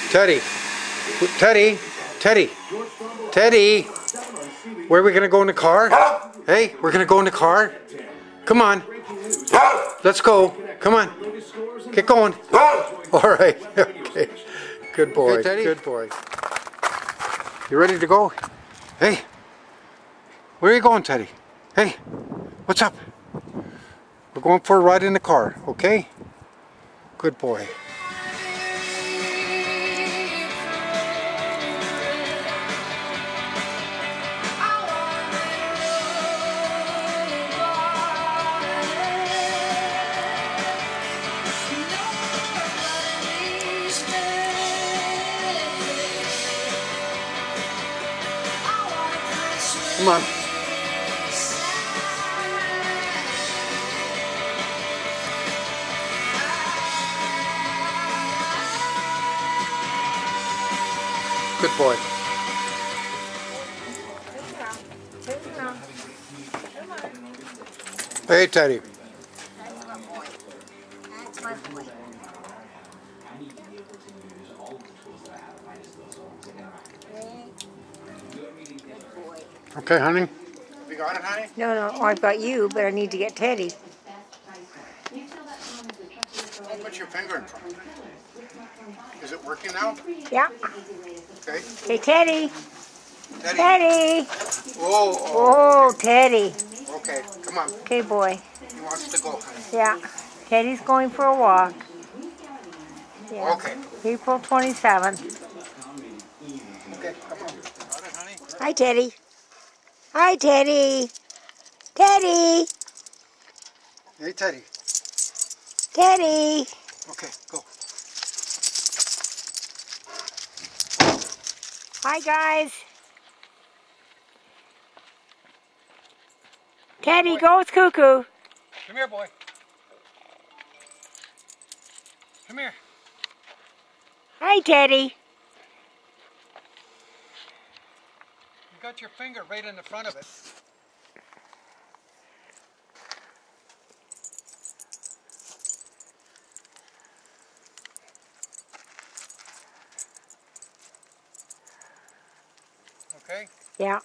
Teddy. Teddy. Teddy. Teddy. Where are we going to go in the car? Hey, we're going to go in the car. Come on. Let's go. Come on. Get going. All right. Okay. Good boy. Teddy. Good boy. You ready to go? Hey. Where are you going, Teddy? Hey. What's up? We're going for a ride in the car, okay? Good boy. Come on. Good boy. Hey, Teddy. That's my boy. That's my boy. Okay, honey. You got it, honey? No, I've got you, but I need to get Teddy. Don't put your finger in front. Is it working now? Yeah. Okay. Hey, Teddy. Teddy. Teddy. Oh. Oh, Teddy. Okay, come on. Okay, boy. He wants to go, honey. Yeah. Teddy's going for a walk. Yeah. Okay. April 27th. Okay, come on. Got it, honey? Hi, Teddy. Hi, Teddy. Teddy. Hey, Teddy. Teddy. Okay, go. Hi, guys. Teddy goes cuckoo. Come here, boy. Come here. Hi, Teddy. You got your finger right in the front of it. Okay? Yeah.